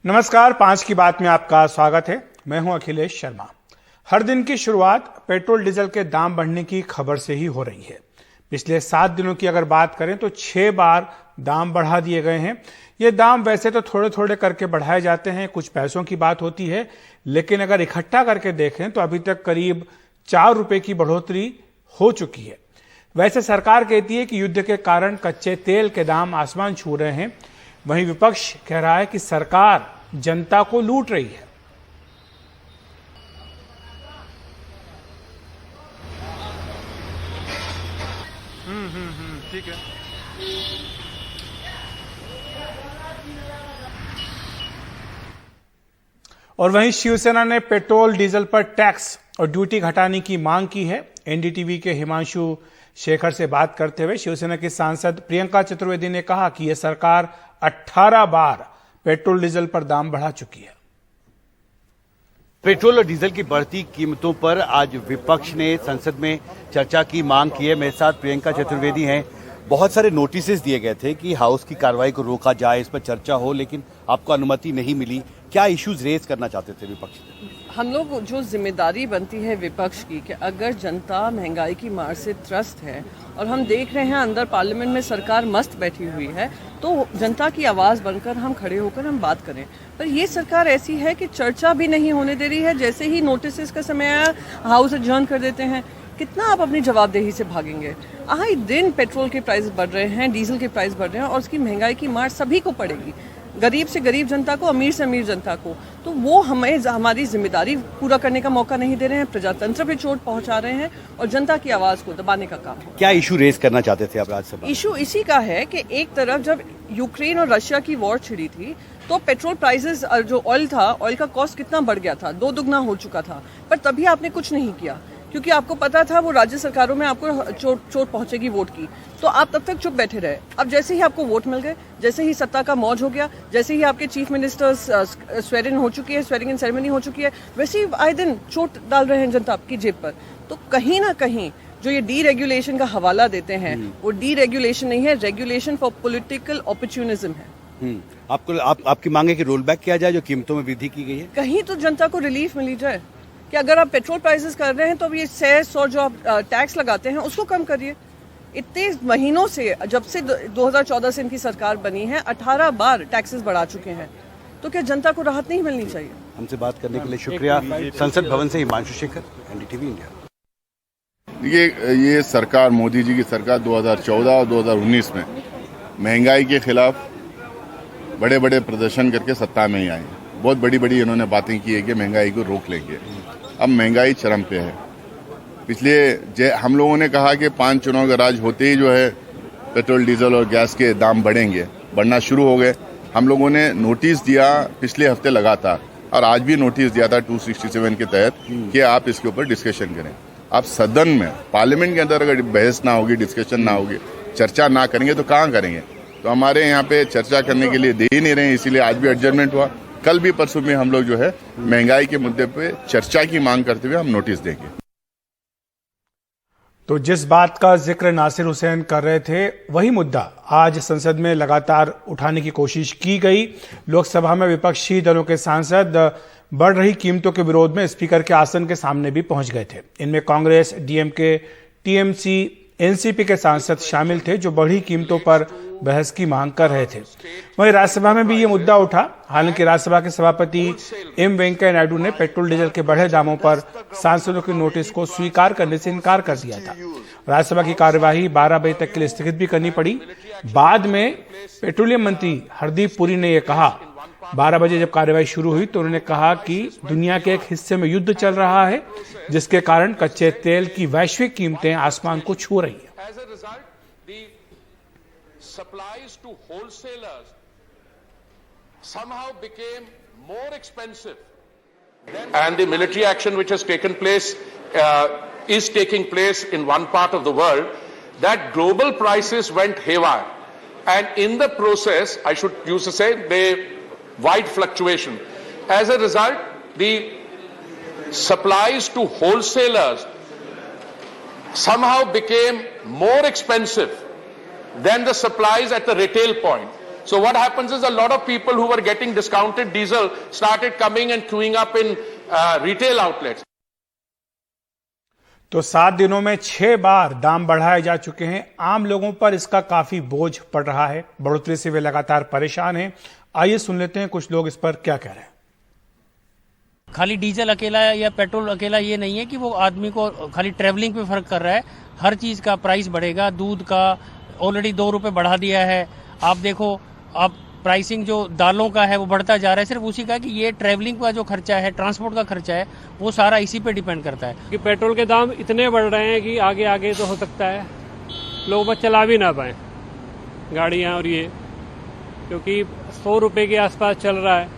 नमस्कार, 5 की बात में आपका स्वागत है। मैं हूं अखिलेश शर्मा। हर दिन की शुरुआत पेट्रोल डीजल के दाम बढ़ने की खबर से ही हो रही है। पिछले 7 दिनों की अगर बात करें तो 6 बार दाम बढ़ा दिए गए हैं। ये दाम वैसे तो थोड़े थोड़े करके बढ़ाए जाते हैं, कुछ पैसों की बात होती है, लेकिन अगर इकट्ठा करके देखें तो अभी तक करीब 4 रुपए की बढ़ोतरी हो चुकी है। वैसे सरकार कहती है कि युद्ध के कारण कच्चे तेल के दाम आसमान छू रहे हैं, वहीं विपक्ष कह रहा है कि सरकार जनता को लूट रही है। ठीक है। और वहीं शिवसेना ने पेट्रोल डीजल पर टैक्स और ड्यूटी घटाने की मांग की है। एनडीटीवी के हिमांशु शेखर से बात करते हुए शिवसेना की सांसद प्रियंका चतुर्वेदी ने कहा कि यह सरकार 18 बार पेट्रोल डीजल पर दाम बढ़ा चुकी है। पेट्रोल और डीजल की बढ़ती कीमतों पर आज विपक्ष ने संसद में चर्चा की मांग की है। मेरे साथ प्रियंका चतुर्वेदी हैं। बहुत सारे नोटिस दिए गए थे कि हाउस की कार्रवाई को रोका जाए, इस पर चर्चा हो, लेकिन आपको अनुमति नहीं मिली। क्या इश्यूज रेज करना चाहते थे विपक्ष? हम लोग जो जिम्मेदारी बनती है विपक्ष की कि अगर जनता महंगाई की मार से त्रस्त है और हम देख रहे हैं अंदर पार्लियामेंट में सरकार मस्त बैठी हुई है, तो जनता की आवाज़ बनकर हम खड़े होकर हम बात करें। पर ये सरकार ऐसी है कि चर्चा भी नहीं होने दे रही है। जैसे ही नोटिस का समय आया, हाउस एडजर्न कर देते हैं। कितना आप अपनी जवाबदेही से भागेंगे? आए दिन पेट्रोल के प्राइस बढ़ रहे हैं, डीजल के प्राइस बढ़ रहे हैं और उसकी महंगाई की मार सभी को पड़ेगी, गरीब से गरीब जनता को, अमीर से अमीर जनता को। तो वो हमें हमारी जिम्मेदारी पूरा करने का मौका नहीं दे रहे हैं, प्रजातंत्र पे चोट पहुंचा रहे हैं और जनता की आवाज को दबाने का काम है। क्या इशू रेज करना चाहते थे आप राज्यसभा? इशू इसी का है कि एक तरफ जब यूक्रेन और रशिया की वॉर छिड़ी थी तो पेट्रोल प्राइसेस, जो ऑयल था, ऑयल का कॉस्ट कितना बढ़ गया था, 2 दुगना हो चुका था। पर तभी आपने कुछ नहीं किया क्योंकि आपको पता था वो राज्य सरकारों में आपको चोट पहुंचेगी वोट की, तो आप तब तक चुप बैठे रहे। अब जैसे ही आपको वोट मिल गए, जैसे ही सत्ता का मौज हो गया, जैसे ही आपके चीफ मिनिस्टर्स स्वेरिंग हो चुकी है, स्वेरिंग इन सेरेमनी हो चुकी है, वैसे ही आए दिन चोट डाल रहे हैं जनता की जेब पर। तो कहीं ना कहीं जो ये डीरेगुलेशन का हवाला देते हैं वो डीरेगुलेशन नहीं है, रेगुलेशन फॉर पॉलिटिकल अपॉर्चुनिज्म है। आपकी मांग है कि रोल बैक किया जाए जो कीमतों में वृद्धि की गई है? कहीं तो जनता को रिलीफ मिली जाए कि अगर आप पेट्रोल प्राइसेस कर रहे हैं तो ये सेस और जो आप टैक्स लगाते हैं उसको कम करिए। इतने महीनों से, जब से 2014 से इनकी सरकार बनी है, 18 बार टैक्सेस बढ़ा चुके हैं, तो क्या जनता को राहत नहीं मिलनी चाहिए? हमसे बात करने के लिए शुक्रिया। संसद भवन से हिमांशु शेखर, एनडीटीवी इंडिया। ये सरकार, मोदी जी की सरकार 2014 और 2019 में महंगाई के खिलाफ बड़े बड़े प्रदर्शन करके सत्ता में ही आए। बहुत बड़ी बड़ी इन्होंने बातें की है कि महंगाई को रोक लेंगे। अब महंगाई चरम पे है। पिछले हम लोगों ने कहा कि 5 चुनाव का राज होते ही जो है पेट्रोल, डीजल और गैस के दाम बढ़ेंगे, बढ़ना शुरू हो गए। हम लोगों ने नोटिस दिया पिछले हफ्ते लगातार, और आज भी नोटिस दिया था 267 के तहत कि आप इसके ऊपर डिस्कशन करें। आप सदन में, पार्लियामेंट के अंदर अगर बहस ना होगी, डिस्कशन ना होगी, चर्चा ना करेंगे तो कहाँ करेंगे? तो हमारे यहाँ पे चर्चा करने के लिए दे ही नहीं रहे, इसीलिए आज भी एडजर्नमेंट हुआ। कल भी परसों में हम लोग जो है महंगाई के मुद्दे पे चर्चा की मांग करते हुए हम नोटिस देंगे। तो जिस बात का जिक्र नासिर हुसैन कर रहे थे, वही मुद्दा आज संसद में लगातार उठाने की कोशिश की गई। लोकसभा में विपक्षी दलों के सांसद बढ़ रही कीमतों के विरोध में स्पीकर के आसन के सामने भी पहुंच गए थे। इनमें कांग्रेस, डीएमके, टीएमसी, एनसीपी के सांसद शामिल थे जो बढ़ी कीमतों पर बहस की मांग कर रहे थे। वहीं राज्यसभा में भी ये मुद्दा उठा। हालांकि राज्यसभा के सभापति एम वेंकैया नायडू ने पेट्रोल डीजल के बढ़े दामों पर सांसदों के नोटिस को स्वीकार करने से इनकार कर दिया था। राज्यसभा की कार्यवाही 12 बजे तक के लिए स्थगित भी करनी पड़ी। बाद में पेट्रोलियम मंत्री हरदीप पुरी ने यह कहा, 12 बजे जब कार्यवाही शुरू हुई तो उन्होंने कहा कि दुनिया के एक हिस्से में युद्ध चल रहा है जिसके कारण कच्चे तेल की वैश्विक कीमतें आसमान को छू रही है। Supplies to wholesalers somehow became more expensive and the military action which has taken place is taking place in one part of the world, that global prices went haywire, and in the process, I should use to say, they wide fluctuation. As a result, the supplies to wholesalers somehow became more expensive than the supplies at the retail point. So what happens is a lot of people who were getting discounted diesel started coming and queuing up in retail outlets. तो 7 दिनों में 6 बार दाम बढ़ाए जा चुके हैं। आम लोगों पर इसका काफी बोझ पड़ रहा है। बढ़ोतरी से वे लगातार परेशान हैं। आइए सुन लेते हैं कुछ लोग इस पर क्या कह रहे हैं। खाली डीजल अकेला या पेट्रोल अकेला ये नहीं है कि वो आदमी को खाली ट्रेवलिंग पे फर्क कर रहा है। हर चीज का प्राइस बढ़ेगा। दूध का ऑलरेडी 2 रुपए बढ़ा दिया है। आप देखो, अब प्राइसिंग जो दालों का है वो बढ़ता जा रहा है। सिर्फ उसी का कि ये ट्रेवलिंग का जो खर्चा है, ट्रांसपोर्ट का खर्चा है, वो सारा इसी पे डिपेंड करता है। कि पेट्रोल के दाम इतने बढ़ रहे हैं कि आगे आगे तो हो सकता है लोग बस चला भी ना पाए गाड़ियाँ और ये, क्योंकि 100 रुपए के आसपास चल रहा है।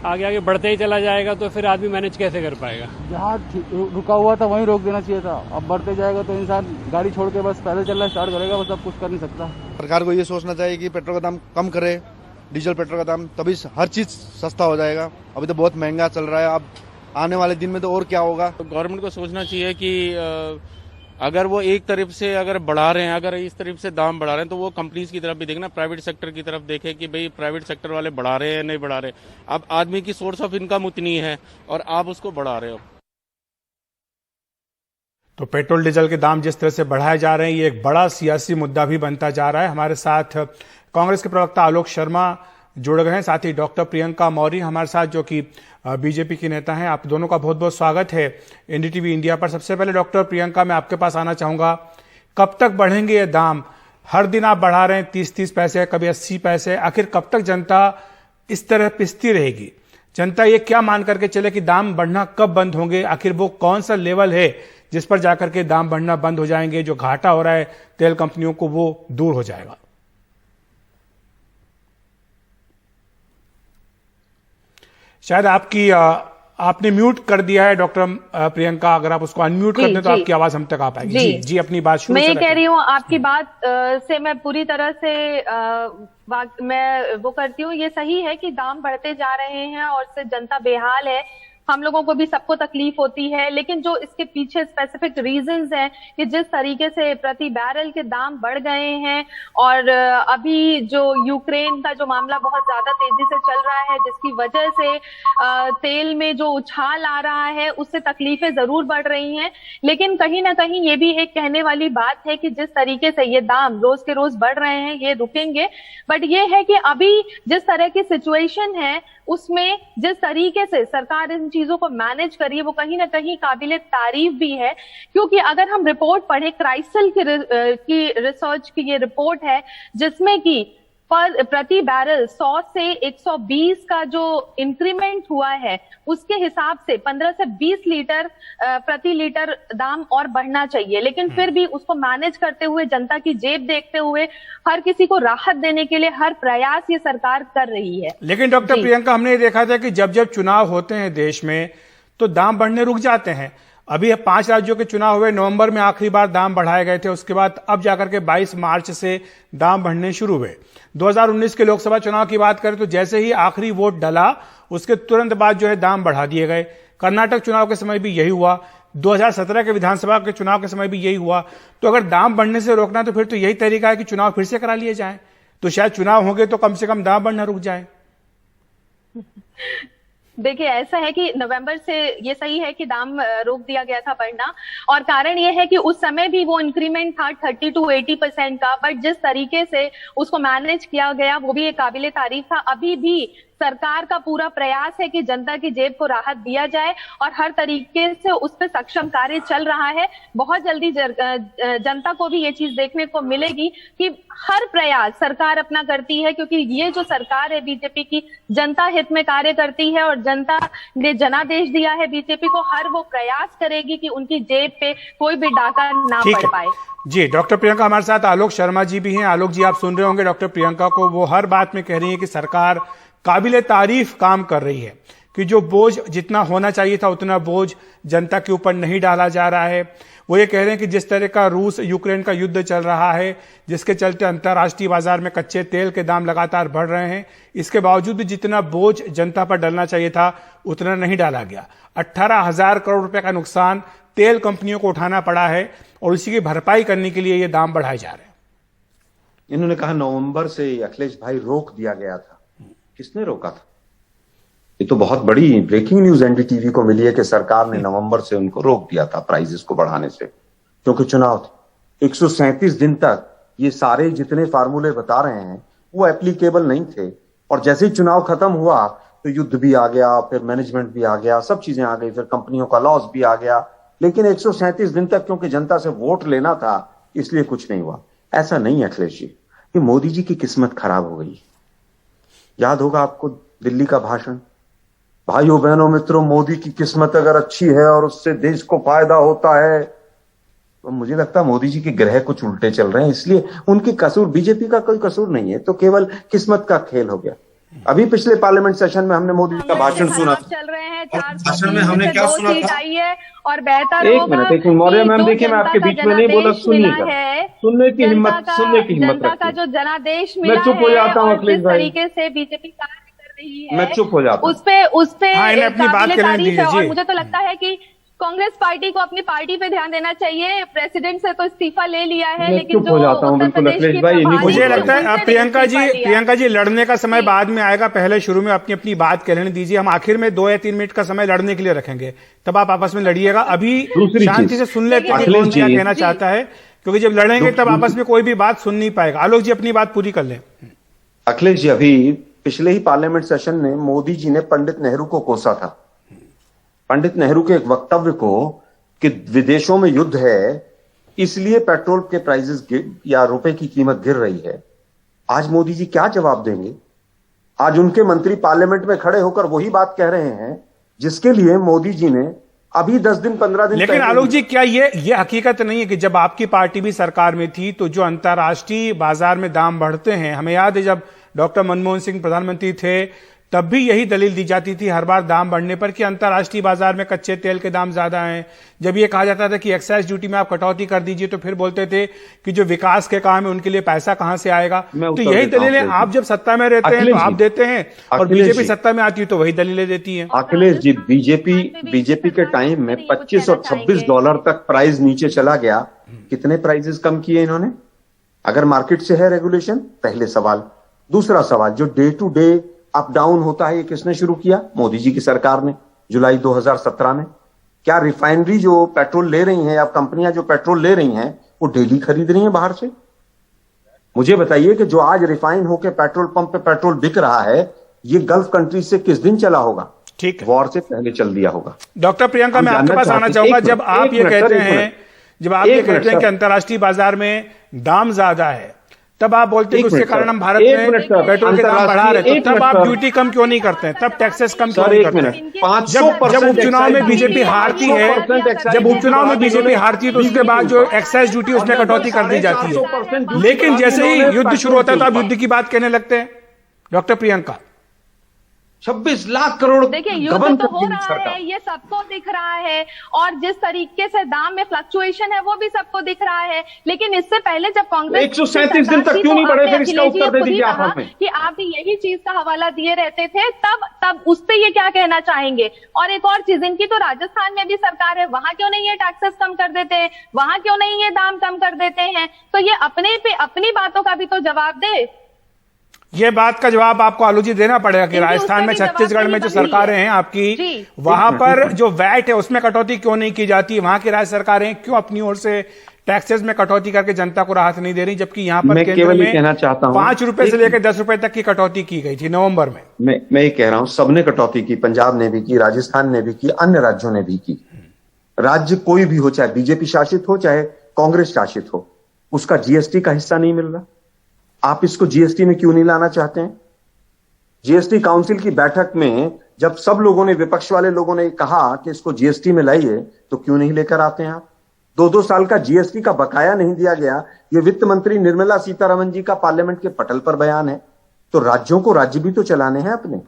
आगे आगे बढ़ते ही चला जाएगा तो फिर आदमी मैनेज कैसे कर पाएगा। जहाँ रुका हुआ था वहीं रोक देना चाहिए था। अब बढ़ते जाएगा तो इंसान गाड़ी छोड़ के बस पैदल चलना स्टार्ट करेगा, बस अब कुछ कर नहीं सकता। सरकार को ये सोचना चाहिए कि पेट्रोल का दाम कम करे, डीजल पेट्रोल का दाम, तभी हर चीज सस्ता हो जाएगा। अभी तो बहुत महंगा चल रहा है। अब आने वाले दिन में तो और क्या होगा। तो गवर्नमेंट को सोचना चाहिए कि अगर वो एक तरफ से अगर बढ़ा रहे हैं, अगर इस तरफ से दाम बढ़ा रहे हैं, तो वो कंपनीज की तरफ भी देखना, प्राइवेट सेक्टर की तरफ देखे कि भाई प्राइवेट सेक्टर वाले बढ़ा रहे हैं नहीं बढ़ा रहे। अब आदमी की सोर्स ऑफ इनकम उतनी है और आप उसको बढ़ा रहे हो। तो पेट्रोल डीजल के दाम जिस तरह से बढ़ाए जा रहे हैं, ये एक बड़ा सियासी मुद्दा भी बनता जा रहा है। हमारे साथ कांग्रेस के प्रवक्ता आलोक शर्मा जुड़ गए हैं, साथ ही डॉक्टर प्रियंका मौर्य हमारे साथ, जो कि बीजेपी की नेता हैं। आप दोनों का बहुत बहुत स्वागत है एनडीटीवी इंडिया पर। सबसे पहले डॉक्टर प्रियंका, मैं आपके पास आना चाहूंगा, कब तक बढ़ेंगे ये दाम? हर दिन आप बढ़ा रहे हैं 30-30 पैसे, कभी 80 पैसे। आखिर कब तक जनता इस तरह पिसती रहेगी? जनता ये क्या मान करके चले कि दाम बढ़ना कब बंद होंगे? आखिर वो कौन सा लेवल है जिस पर जाकर के दाम बढ़ना बंद हो जाएंगे, जो घाटा हो रहा है तेल कंपनियों को वो दूर हो जाएगा? शायद आपने म्यूट कर दिया है डॉक्टर प्रियंका, अगर आप उसको अनम्यूट कर दें तो आपकी आवाज हम तक आ पाएगी। जी अपनी बात शुरू। मैं ये कह रही हूँ, आपकी बात से मैं पूरी तरह से मैं वो करती हूँ। ये सही है कि दाम बढ़ते जा रहे हैं और इससे जनता बेहाल है। हम लोगों को भी सबको तकलीफ होती है, लेकिन जो इसके पीछे स्पेसिफिक रीजंस हैं कि जिस तरीके से प्रति बैरल के दाम बढ़ गए हैं, और अभी जो यूक्रेन का जो मामला बहुत ज्यादा तेजी से चल रहा है, जिसकी वजह से तेल में जो उछाल आ रहा है, उससे तकलीफें जरूर बढ़ रही हैं। लेकिन कहीं ना कहीं ये भी एक कहने वाली बात है कि जिस तरीके से ये दाम रोज के रोज बढ़ रहे हैं, ये रुकेंगे। बट ये है कि अभी जिस तरह की सिचुएशन है, उसमें जिस तरीके से सरकार इन चीजों को मैनेज करी है, वो कहीं ना कहीं काबिले तारीफ भी है। क्योंकि अगर हम रिपोर्ट पढ़े, क्राइसिल की रिसर्च की ये रिपोर्ट है, जिसमें कि प्रति बैरल 100 से 120 का जो इंक्रीमेंट हुआ है, उसके हिसाब से 15 से 20 लीटर प्रति लीटर दाम और बढ़ना चाहिए। लेकिन फिर भी उसको मैनेज करते हुए, जनता की जेब देखते हुए, हर किसी को राहत देने के लिए हर प्रयास ये सरकार कर रही है। लेकिन डॉक्टर प्रियंका, हमने देखा था कि जब जब चुनाव होते हैं देश में तो दाम बढ़ने रुक जाते हैं। अभी 5 राज्यों के चुनाव हुए, नवंबर में आखिरी बार दाम बढ़ाए गए थे। उसके बाद अब जाकर के 22 मार्च से दाम बढ़ने शुरू हुए। 2019 के लोकसभा चुनाव की बात करें तो जैसे ही आखिरी वोट डला, उसके तुरंत बाद जो है दाम बढ़ा दिए गए। कर्नाटक चुनाव के समय भी यही हुआ, 2017 के विधानसभा के चुनाव के समय भी यही हुआ। तो अगर दाम बढ़ने से रोकना तो फिर तो यही तरीका है कि चुनाव फिर से करा लिए जाए, तो शायद चुनाव होंगे तो कम से कम दाम बढ़ना रुक जाए। देखिए, ऐसा है कि नवंबर से ये सही है कि दाम रोक दिया गया था बढ़ना, और कारण ये है कि उस समय भी वो इंक्रीमेंट था 30 to 80% का। बट जिस तरीके से उसको मैनेज किया गया, वो भी एक काबिले तारीफ था। अभी भी सरकार का पूरा प्रयास है कि जनता की जेब को राहत दिया जाए, और हर तरीके से उस पर सक्षम कार्य चल रहा है। बहुत जल्दी जनता को भी ये चीज देखने को मिलेगी कि हर प्रयास सरकार अपना करती है, क्योंकि ये जो सरकार है बीजेपी की, जनता हित में कार्य करती है, और जनता ने जनादेश दिया है बीजेपी को। हर वो प्रयास करेगी कि उनकी जेब पे कोई भी डाका ना पड़ पाए। जी डॉक्टर प्रियंका, हमारे साथ आलोक शर्मा जी भी हैं। आलोक जी, आप सुन रहे होंगे डॉक्टर प्रियंका को, वो हर बात में कह रही है कि सरकार काबिले तारीफ काम कर रही है, कि जो बोझ जितना होना चाहिए था उतना बोझ जनता के ऊपर नहीं डाला जा रहा है। वो ये कह रहे हैं कि जिस तरह का रूस यूक्रेन का युद्ध चल रहा है, जिसके चलते अंतर्राष्ट्रीय बाजार में कच्चे तेल के दाम लगातार बढ़ रहे हैं, इसके बावजूद भी जितना बोझ जनता पर डलना चाहिए था उतना नहीं डाला गया। 18,000 करोड़ रुपए का नुकसान तेल कंपनियों को उठाना पड़ा है, और इसी की भरपाई करने के लिए ये दाम बढ़ाए जा रहे हैं। इन्होंने कहा नवंबर से अखिलेश भाई रोक दिया गया था। किसने रोका था? ये तो बहुत बड़ी ब्रेकिंग न्यूज एनडीटीवी को मिली है कि सरकार ने नवंबर से उनको रोक दिया था प्राइजेस को बढ़ाने से, क्योंकि चुनाव थे। 137 दिन तक ये सारे जितने फार्मूले बता रहे हैं वो एप्लीकेबल नहीं थे, और जैसे ही चुनाव खत्म हुआ तो युद्ध भी आ गया, फिर मैनेजमेंट भी आ गया, सब चीजें आ गई, फिर कंपनियों का लॉस भी आ गया। लेकिन 137 दिन तक क्योंकि जनता से वोट लेना था इसलिए कुछ नहीं हुआ। ऐसा नहीं है अखिलेश जी, ये मोदी जी की किस्मत खराब हो गई। याद होगा आपको दिल्ली का भाषण, भाइयों बहनों मित्रों, मोदी की किस्मत अगर अच्छी है और उससे देश को फायदा होता है, तो मुझे लगता है मोदी जी के ग्रह कुछ उल्टे चल रहे हैं, इसलिए उनकी कसूर, बीजेपी का कोई कसूर नहीं है, तो केवल किस्मत का खेल हो गया। अभी पिछले पार्लियामेंट सेशन में हमने मोदी जी का भाषण सुना था। चल रहे हैं, भाषण में हमने क्या सुना था? आई है और बेहतर एक मिनट, एक मिनट मौर्य मैम, देखिए मैं आपके बीच में नहीं बोला, सुनिएगा, सुनने की हिम्मत जनता का जो जनादेश मिला है, मैं चुप हो जाता हूँ अखिलेश भाई, तरीके से बीजेपी कार्य कर रही है, मैं चुप हो जाता हूँ। उस पे अपनी बात करने दीजिए। और मुझे तो लगता है कि कांग्रेस पार्टी को अपनी पार्टी पे ध्यान देना चाहिए। प्रेसिडेंट से तो इस्तीफा ले लिया है, लेकिन जो उत्तर प्रदेश की मुझे लगता है प्रियंका जी लड़ने का समय बाद में आएगा, पहले शुरू में अपनी अपनी बात कहने दीजिए। हम आखिर में 2 या 3 मिनट का समय लड़ने के लिए रखेंगे, तब आप आपस में लड़िएगा। अभी शांति से सुन लेते हैं कौन क्या कहना चाहता है, क्योंकि जब लड़ेंगे तब आपस में कोई भी बात सुन नहीं पाएगा। आलोक जी अपनी बात पूरी कर लें। अखिलेश जी, अभी पिछले ही पार्लियामेंट सेशन में मोदी जी ने पंडित नेहरू को कोसा था, पंडित नेहरू के एक वक्तव्य को कि विदेशों में युद्ध है इसलिए पेट्रोल के प्राइसेस या रुपए की कीमत गिर रही है। आज मोदी जी क्या जवाब देंगे? आज उनके मंत्री पार्लियामेंट में खड़े होकर वही बात कह रहे हैं जिसके लिए मोदी जी ने अभी 10 दिन 15 दिन लेकिन आलोक जी, क्या ये हकीकत नहीं है कि जब आपकी पार्टी भी सरकार में थी तो जो अंतर्राष्ट्रीय बाजार में दाम बढ़ते हैं, हमें याद है जब डॉक्टर मनमोहन सिंह प्रधानमंत्री थे तब भी यही दलील दी जाती थी हर बार दाम बढ़ने पर कि अंतर्राष्ट्रीय बाजार में कच्चे तेल के दाम ज्यादा हैं। जब ये कहा जाता था कि एक्साइज ड्यूटी में आप कटौती कर दीजिए तो फिर बोलते थे कि जो विकास के काम है उनके लिए पैसा कहां से आएगा। तो यही दलीलें आप जब सत्ता में रहते हैं तो आप देते हैं, और बीजेपी सत्ता में आती है तो वही दलीलें देती है। अखिलेश जी, बीजेपी के टाइम में 25 और 26 डॉलर तक प्राइस नीचे चला गया। कितने प्राइजेस कम किए इन्होंने? अगर मार्केट से है रेगुलेशन, पहले सवाल। दूसरा सवाल, जो day to day up down होता है ये किसने शुरू किया? मोदी जी की सरकार ने, जुलाई 2017 में। क्या रिफाइनरी जो पेट्रोल ले रही हैं या कंपनियां जो पेट्रोल ले रही हैं वो डेली खरीद रही हैं बाहर से? मुझे बताइए कि जो आज रिफाइन होकर पेट्रोल पंप पे पेट्रोल बिक रहा है ये गल्फ कंट्री से किस दिन चला होगा? ठीक है, वॉर से पहले चल दिया होगा। डॉक्टर प्रियंका, मैं आपके पास आना चाहूंगा। जब आप ये कहते हैं कि अंतर्राष्ट्रीय बाजार में दाम ज्यादा है, तब आप बोलते हैं कि उसके कारण हम भारत में पेट्रोल के दाम बढ़ा रहे हैं, तो तब आप ड्यूटी कम क्यों नहीं करते हैं? तब टैक्सेस कम क्यों नहीं करते हैं? जब उपचुनाव में बीजेपी हारती है, तो उसके बाद जो एक्साइज ड्यूटी उसमें कटौती कर दी जाती है, लेकिन जैसे ही युद्ध शुरू होता है तो आप युद्ध की बात कहने लगते हैं। डॉक्टर प्रियंका, 26 लाख करोड़ देखिए, युद्ध तो हो रहा है, ये सबको दिख रहा है, और जिस तरीके से दाम में फ्लक्चुएशन है वो भी सबको दिख रहा है। लेकिन इससे पहले जब कांग्रेस 137 दिन तक क्यों नहीं बढ़े? फिर इसका उत्तर दे दीजिए आप हमें कि आप भी यही चीज का हवाला दिए रहते थे, तब उस पे ये क्या कहना चाहेंगे? और एक और चीज, इनकी तो राजस्थान में भी सरकार है, वहां क्यों नहीं ये टैक्सेस कम कर देते हैं? वहां क्यों नहीं ये दाम कम कर देते हैं? तो ये अपने पे अपनी बातों का भी तो जवाब दे। ये बात का जवाब आपको आलोक जी देना पड़ेगा कि राजस्थान में, छत्तीसगढ़ में जो सरकारें हैं आपकी, वहां पर जो वैट है उसमें कटौती क्यों नहीं की जाती? वहां की राज्य सरकारें क्यों अपनी ओर से टैक्सेस में कटौती करके जनता को राहत नहीं दे रही, जबकि यहाँ पर केंद्र में कहना चाहता हूँ 5 रुपए से लेकर 10 रुपए तक की कटौती की गई थी नवंबर में। मैं ये कह रहा हूँ, सबने कटौती की, पंजाब ने भी की, राजस्थान ने भी की, अन्य राज्यों ने भी की। राज्य कोई भी हो, चाहे बीजेपी शासित हो चाहे कांग्रेस शासित हो, उसका जीएसटी का हिस्सा नहीं मिल रहा। आप इसको जीएसटी में क्यों नहीं लाना चाहते हैं? जीएसटी काउंसिल की बैठक में जब सब लोगों ने, विपक्ष वाले लोगों ने कहा कि इसको जीएसटी में लाइए, तो क्यों नहीं लेकर आते हैं आप? 2-2 साल का जीएसटी का बकाया नहीं दिया गया। ये वित्त मंत्री निर्मला सीतारमण जी का पार्लियामेंट के पटल पर बयान है। तो राज्यों को राज्य भी तो चलाने हैं अपने।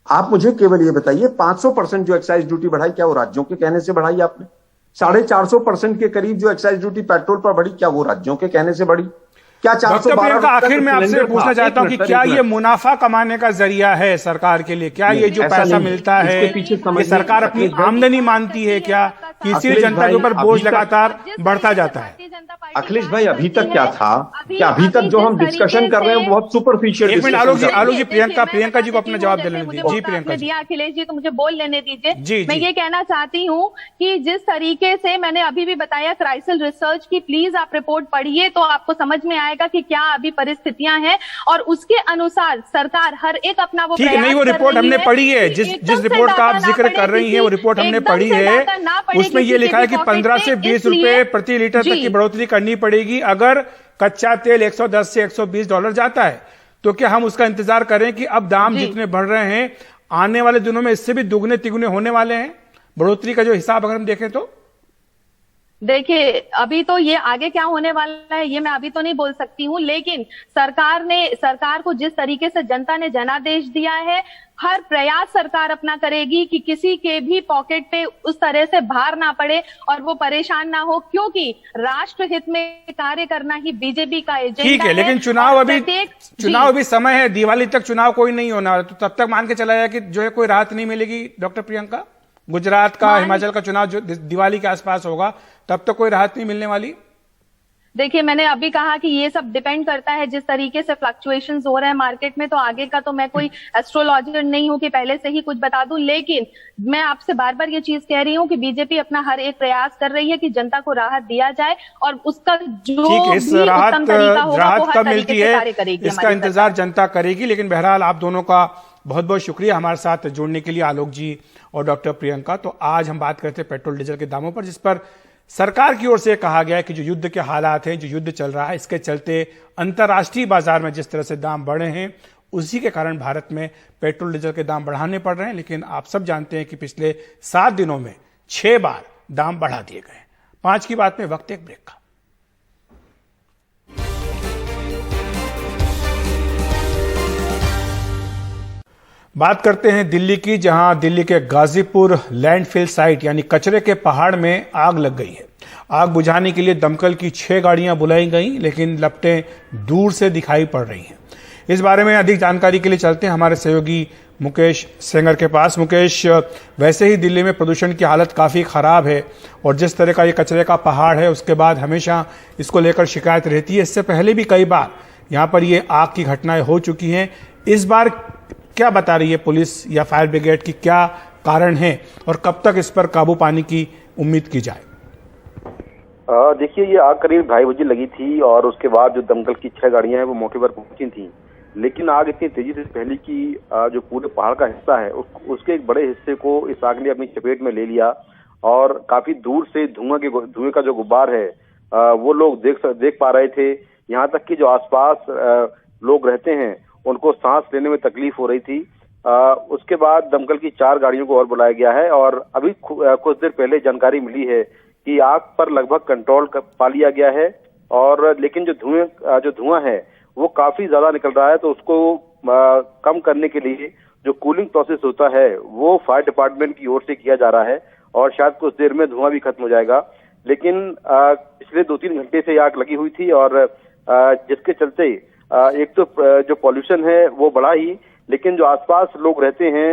आप मुझे केवल ये बताइए, 500% जो एक्साइज ड्यूटी बढ़ाई, क्या वो राज्यों के कहने से बढ़ाई आपने? 450% के करीब जो एक्साइज ड्यूटी पेट्रोल पर बढ़ी, क्या वो राज्यों के कहने से बढ़ी? क्या 412? आखिर में आपसे पूछना चाहता हूं कि क्या ये मुनाफा कमाने का जरिया है सरकार के लिए? क्या ये जो पैसा मिलता है ये सरकार अपनी आमदनी मानती है क्या, कि इसीलिए जनता के ऊपर बोझ लगातार बढ़ता जाता है? अखिलेश भाई अभी तक क्या था, क्या अभी तक जो हम डिस्कशन कर रहे हैं वो बहुत सुपरफिशियल। एक मिनट आलोक जी प्रियंका जी को अपना जवाब दे लेने दीजिए। जी प्रियंका जी। दिया अखिलेश जी, तो मुझे बोल लेने दीजिए। जी, मैं ये कहना चाहती हूँ कि जिस तरीके से मैंने अभी भी बताया क्राइसिस रिसर्च की, प्लीज आप रिपोर्ट पढ़िए तो आपको समझ में आएगा कि क्या अभी परिस्थितियां हैं और उसके अनुसार सरकार हर एक अपना वो ठीक है। नहीं, वो रिपोर्ट हमने पढ़ी है, जिस रिपोर्ट का आप जिक्र कर रही है वो रिपोर्ट हमने पढ़ी है। उसमें ये लिखा है कि 15 से 20 रुपए प्रति लीटर तक की बढ़ोतरी करनी पड़ेगी अगर कच्चा तेल 110 से $120 जाता है। तो क्या हम उसका इंतजार करें कि अब दाम जितने बढ़ रहे हैं आने वाले दिनों में इससे भी दुगने तिगुने होने वाले हैं? बढ़ोतरी का जो हिसाब अगर हम देखें तो देखिए, अभी तो ये आगे क्या होने वाला है ये मैं अभी तो नहीं बोल सकती हूँ, लेकिन सरकार को जिस तरीके से जनता ने जनादेश दिया है, हर प्रयास सरकार अपना करेगी कि किसी के भी पॉकेट पे उस तरह से भार ना पड़े और वो परेशान ना हो, क्योंकि राष्ट्र हित में कार्य करना ही बीजेपी का एजेंडा है। ठीक है, लेकिन चुनाव अभी समय है, दिवाली तक चुनाव कोई नहीं होना, तो तब तक मान के चला जाए कि जो है कोई राहत नहीं मिलेगी। डॉक्टर प्रियंका, गुजरात का, हिमाचल का चुनाव जो दिवाली के आसपास होगा तब तक कोई राहत नहीं मिलने वाली। देखिए, मैंने अभी कहा कि ये सब डिपेंड करता है जिस तरीके से फ्लक्चुएशंस हो रहे हैं मार्केट में, तो आगे का तो मैं कोई एस्ट्रोलॉजर नहीं हूं कि पहले से ही कुछ बता दूं, लेकिन मैं आपसे बार बार ये चीज कह रही हूं कि बीजेपी अपना हर एक प्रयास कर रही है कि जनता को राहत दिया जाए और उसका जो इस राहत कब मिलती है इसका इंतजार जनता करेगी। लेकिन बहरहाल आप दोनों का बहुत बहुत शुक्रिया हमारे साथ जुड़ने के लिए, आलोक जी और डॉक्टर प्रियंका। तो आज हम बात करते हैं पेट्रोल डीजल के दामों पर, जिस पर सरकार की ओर से कहा गया है कि जो युद्ध के हालात हैं, जो युद्ध चल रहा है, इसके चलते अंतर्राष्ट्रीय बाजार में जिस तरह से दाम बढ़े हैं उसी के कारण भारत में पेट्रोल डीजल के दाम बढ़ाने पड़ रहे हैं। लेकिन आप सब जानते हैं कि पिछले 7 दिनों में 6 बार दाम बढ़ा दिए गए। 5 की बात में वक्त एक ब्रेक का। बात करते हैं दिल्ली की, जहां दिल्ली के गाजीपुर लैंडफिल साइट यानी कचरे के पहाड़ में आग लग गई है। आग बुझाने के लिए दमकल की 6 गाड़ियां बुलाई गई, लेकिन लपटें दूर से दिखाई पड़ रही हैं। इस बारे में अधिक जानकारी के लिए चलते हैं हमारे सहयोगी मुकेश सेंगर के पास। मुकेश, वैसे ही दिल्ली में प्रदूषण की हालत काफी खराब है और जिस तरह का ये कचरे का पहाड़ है उसके बाद हमेशा इसको लेकर शिकायत रहती है। इससे पहले भी कई बार यहाँ पर ये आग की घटनाएं हो चुकी हैं। इस बार क्या बता रही है पुलिस या फायर ब्रिगेड की, क्या कारण है और कब तक इस पर काबू पाने की उम्मीद की जाए? देखिए, ये आग करीब 2:30 बजे लगी थी और उसके बाद जो दमकल की 6 गाड़ियां हैं वो मौके पर पहुंची थी, लेकिन आग इतनी तेजी से फैली कि जो पूरे पहाड़ का हिस्सा है उसके एक बड़े हिस्से को इस आग ने अपनी चपेट में ले लिया और काफी दूर से धुएं का जो गुब्बार है वो लोग देख पा रहे थे। यहाँ तक कि जो आसपास लोग रहते हैं उनको सांस लेने में तकलीफ हो रही थी। उसके बाद दमकल की 4 गाड़ियों को और बुलाया गया है और अभी कुछ देर पहले जानकारी मिली है कि आग पर लगभग कंट्रोल पा लिया गया है, और लेकिन जो धुआं है वो काफी ज्यादा निकल रहा है, तो उसको कम करने के लिए जो कूलिंग प्रोसेस होता है वो फायर डिपार्टमेंट की ओर से किया जा रहा है और शायद कुछ देर में धुआं भी खत्म हो जाएगा। लेकिन पिछले 2-3 घंटे से आग लगी हुई थी और जिसके चलते एक तो जो पॉल्यूशन है वो बढ़ा ही, लेकिन जो आसपास लोग रहते हैं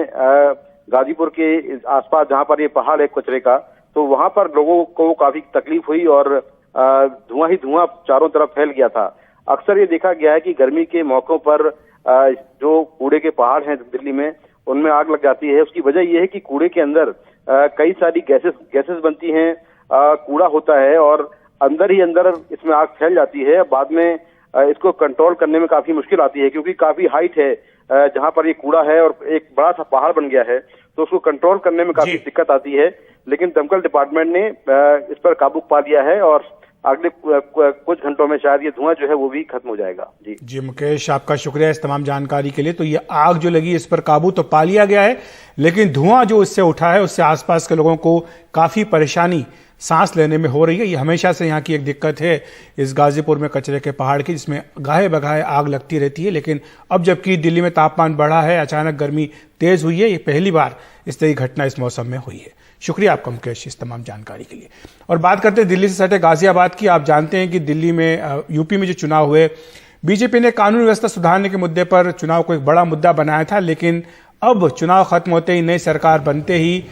गाजीपुर के आसपास जहां पर ये पहाड़ है कचरे का, तो वहां पर लोगों को काफी तकलीफ हुई और धुआं ही धुआं चारों तरफ फैल गया था। अक्सर ये देखा गया है कि गर्मी के मौकों पर जो कूड़े के पहाड़ हैं दिल्ली में उनमें आग लग जाती है। उसकी वजह यह है कि कूड़े के अंदर कई सारी गैसेस बनती हैं, कूड़ा होता है और अंदर ही अंदर इसमें आग फैल जाती है। बाद में इसको कंट्रोल करने में काफी मुश्किल आती है क्योंकि काफी हाइट है जहां पर ये कूड़ा है और एक बड़ा सा पहाड़ बन गया है, तो उसको कंट्रोल करने में काफी दिक्कत आती है। लेकिन दमकल डिपार्टमेंट ने इस पर काबू पा लिया है और अगले कुछ घंटों में शायद ये धुआं जो है वो भी खत्म हो जाएगा। जी मुकेश, आपका शुक्रिया इस तमाम जानकारी के लिए। तो ये आग जो लगी इस पर काबू तो पा लिया गया है, लेकिन धुआं जो इससे उठा है उससे आसपास के लोगों को काफी परेशानी सांस लेने में हो रही है। ये हमेशा से यहाँ की एक दिक्कत है इस गाजीपुर में कचरे के पहाड़ की, जिसमें गाहे बगाहे आग लगती रहती है। लेकिन अब जबकि दिल्ली में तापमान बढ़ा है, अचानक गर्मी तेज हुई है, ये पहली बार इस तरह की घटना इस मौसम में हुई है। शुक्रिया आपका मुकेश इस तमाम जानकारी के लिए। और बात करते हैं दिल्ली से सटे गाजियाबाद की। आप जानते हैं कि दिल्ली में यूपी में जो चुनाव हुए, बीजेपी ने कानून व्यवस्था सुधारने के मुद्दे पर चुनाव को एक बड़ा मुद्दा बनाया था, लेकिन अब चुनाव खत्म होते ही, नई सरकार बनते ही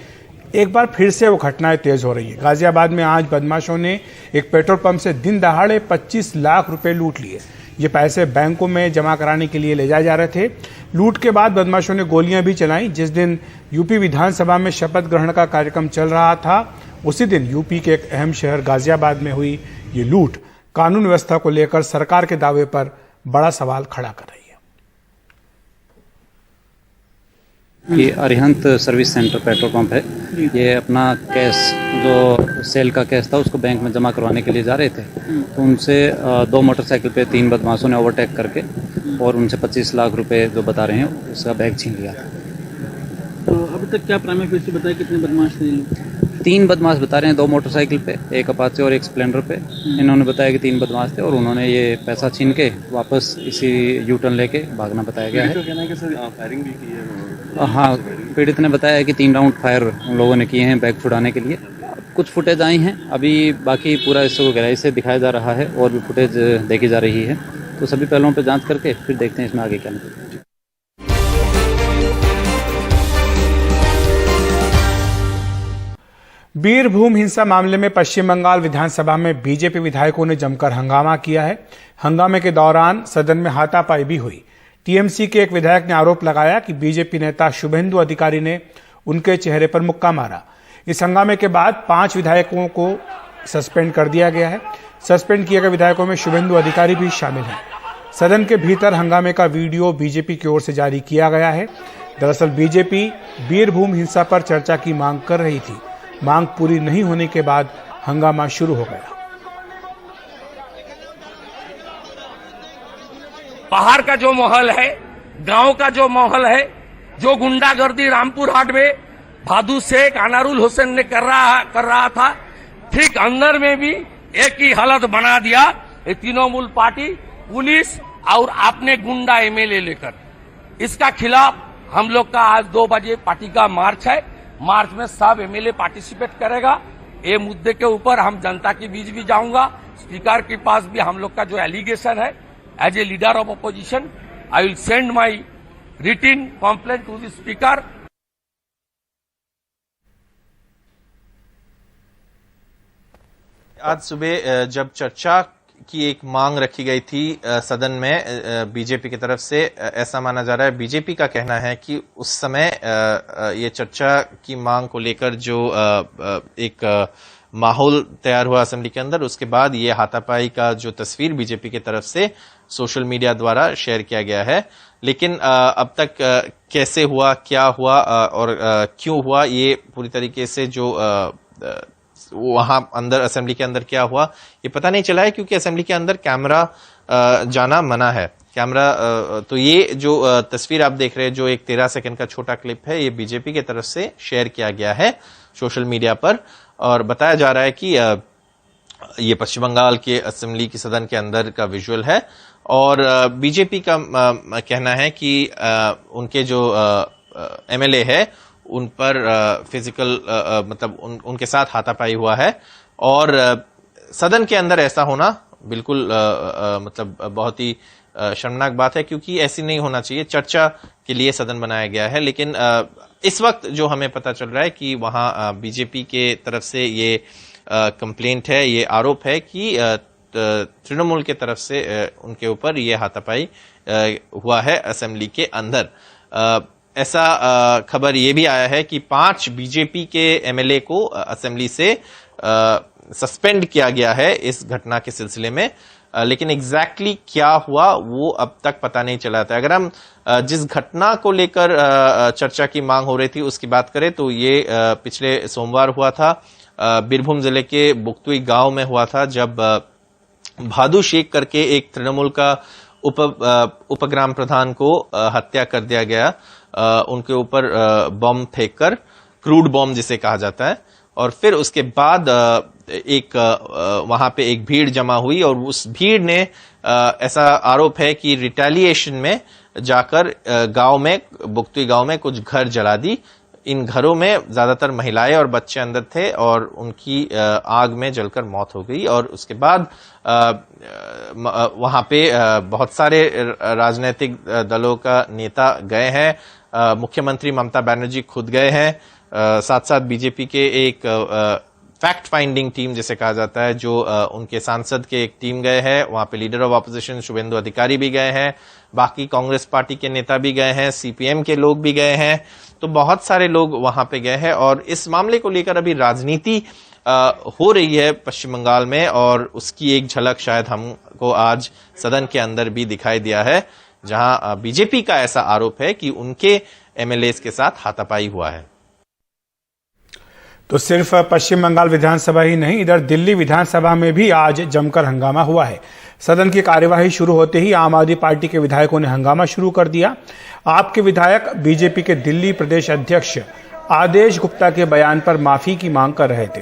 एक बार फिर से वो घटनाएं तेज हो रही है। गाजियाबाद में आज बदमाशों ने एक पेट्रोल पंप से दिन दहाड़े 25 लाख रुपए लूट लिए। ये पैसे बैंकों में जमा कराने के लिए ले जाए जा रहे थे। लूट के बाद बदमाशों ने गोलियां भी चलाई। जिस दिन यूपी विधानसभा में शपथ ग्रहण का कार्यक्रम चल रहा था, उसी दिन यूपी के एक अहम शहर गाजियाबाद में हुई ये लूट कानून व्यवस्था को लेकर सरकार के दावे पर बड़ा सवाल खड़ा कर रही है। ये Arihant service centre petrol pump है। ये अपना कैश जो सेल का कैश था उसको बैंक में जमा करवाने के लिए जा रहे थे, तो उनसे 2 मोटरसाइकिल पे 3 बदमाशों ने ओवरटेक करके और उनसे 25 लाख रुपए जो बता रहे हैं उसका बैग छीन लिया था। तो अभी तक क्या प्राइमरी फिर से बताया कितने बदमाश थे? 3 बदमाश बता रहे हैं, 2 मोटरसाइकिल पे, एक अपाचे और एक स्प्लेंडर पे। इन्होंने बताया कि 3 बदमाश थे और उन्होंने ये पैसा छीन के वापस इसी यू टर्न लेके भागना बताया गया है। कहना है कि सर फायरिंग भी की है। हाँ, पीड़ित ने बताया कि 3 राउंड फायर उन लोगों ने किए हैं बैग छुड़ाने के लिए। कुछ फुटेज आई हैं, अभी बाकी पूरा इसको गहराई से दिखाया जा रहा है और भी फुटेज देखी जा रही है। तो सभी पहलुओं पर जांच करके फिर देखते हैं इसमें आगे क्या निकलता है। बीरभूम हिंसा मामले में पश्चिम बंगाल विधानसभा में बीजेपी विधायकों ने जमकर हंगामा किया है। हंगामे के दौरान सदन में हाथापाई भी हुई। टीएमसी के एक विधायक ने आरोप लगाया कि बीजेपी नेता शुभेंदु अधिकारी ने उनके चेहरे पर मुक्का मारा। इस हंगामे के बाद 5 विधायकों को सस्पेंड कर दिया गया है। सस्पेंड किए गए विधायकों में शुभेंदु अधिकारी भी शामिल हैं। सदन के भीतर हंगामे का वीडियो बीजेपी की ओर से जारी किया गया है। दरअसल बीजेपी बीरभूम हिंसा पर चर्चा की मांग कर रही थी। मांग पूरी नहीं होने के बाद हंगामा शुरू हो गया। बाहर का जो माहौल है, गांव का जो माहौल है, जो गुंडागर्दी रामपुर हाट में भादु शेख अनारुल हुसैन ने कर रहा था, ठीक अंदर में भी एक ही हालत बना दिया। ये तृणमूल पार्टी, पुलिस और आपने गुंडा एमएलए लेकर, इसका खिलाफ हम लोग का आज 2 बजे पार्टी का मार्च है। मार्च में सब एमएलए पार्टिसिपेट करेगा। ये मुद्दे के ऊपर हम जनता के बीच भी जाऊंगा। स्पीकर के पास भी हम लोग का जो एलिगेशन है, as a leader of opposition I will send my written complaint to the speaker. आज सुबह जब चर्चा की एक मांग रखी गई थी सदन में बीजेपी की तरफ से, ऐसा माना जा रहा है, बीजेपी का कहना है कि उस समय ये चर्चा की मांग को लेकर जो एक माहौल तैयार हुआ असेंबली के अंदर, उसके बाद ये हाथापाई का जो तस्वीर बीजेपी की तरफ से सोशल मीडिया द्वारा शेयर किया गया है। लेकिन अब तक कैसे हुआ, क्या हुआ और क्यों हुआ, ये पूरी तरीके से जो वहां अंदर असेंबली के अंदर क्या हुआ ये पता नहीं चला है, क्योंकि असेंबली के अंदर कैमरा जाना मना है। कैमरा तो ये जो तस्वीर आप देख रहे हैं, जो एक 13 सेकंड का छोटा क्लिप है, ये बीजेपी की तरफ से शेयर किया गया है सोशल मीडिया पर और बताया जा रहा है कि ये पश्चिम बंगाल के असेंबली की सदन के अंदर का विजुअल है। और बीजेपी का कहना है कि उनके जो एमएलए है उन पर फिजिकल मतलब उनके साथ हाथापाई हुआ है और सदन के अंदर ऐसा होना बिल्कुल मतलब बहुत ही शर्मनाक बात है, क्योंकि ऐसी नहीं होना चाहिए। चर्चा के लिए सदन बनाया गया है। लेकिन इस वक्त जो हमें पता चल रहा है कि वहां बीजेपी के तरफ से ये कंप्लेंट है, ये आरोप है कि तृणमूल के तरफ से उनके ऊपर ये हाथापाई हुआ है असेंबली के अंदर। ऐसा खबर ये भी आया है कि 5 बीजेपी के एमएलए को असेंबली से सस्पेंड किया गया है इस घटना के सिलसिले में। लेकिन एग्जैक्टली क्या हुआ वो अब तक पता नहीं चला था। अगर हम जिस घटना को लेकर चर्चा की मांग हो रही थी उसकी बात करें तो ये पिछले सोमवार हुआ था। बीरभूम जिले के बुक्तुई गांव में हुआ था, जब भादु शेख करके एक तृणमूल का उपग्राम प्रधान को हत्या कर दिया गया। उनके ऊपर बम फेंककर, क्रूड बम जिसे कहा जाता है, और फिर उसके बाद एक वहां पे एक भीड़ जमा हुई और उस भीड़ ने ऐसा आरोप है कि रिटेलिएशन में जाकर गांव में, बुक्तुई गांव में कुछ घर जला दी। इन घरों में ज्यादातर महिलाएं और बच्चे अंदर थे और उनकी आग में जलकर मौत हो गई। और उसके बाद वहां पे बहुत सारे राजनीतिक दलों का नेता गए हैं। मुख्यमंत्री ममता बनर्जी खुद गए हैं साथ साथ बीजेपी के एक फैक्ट फाइंडिंग टीम जिसे कहा जाता है, जो उनके सांसद के एक टीम गए हैं, वहां पे लीडर ऑफ ऑपोजिशन शुभेंदु अधिकारी भी गए हैं, बाकी कांग्रेस पार्टी के नेता भी गए हैं, सीपीएम के लोग भी गए हैं, तो बहुत सारे लोग वहां पे गए हैं और इस मामले को लेकर अभी राजनीति हो रही है पश्चिम बंगाल में, और उसकी एक झलक शायद हमको आज सदन के अंदर भी दिखाई दिया है, जहां बीजेपी का ऐसा आरोप है कि उनके एमएलएस के साथ हाथापाई हुआ है। तो सिर्फ पश्चिम बंगाल विधानसभा ही नहीं, इधर दिल्ली विधानसभा में भी आज जमकर हंगामा हुआ है। सदन की कार्यवाही शुरू होते ही आम आदमी पार्टी के विधायकों ने हंगामा शुरू कर दिया। आपके विधायक बीजेपी के दिल्ली प्रदेश अध्यक्ष आदेश गुप्ता के बयान पर माफी की मांग कर रहे थे।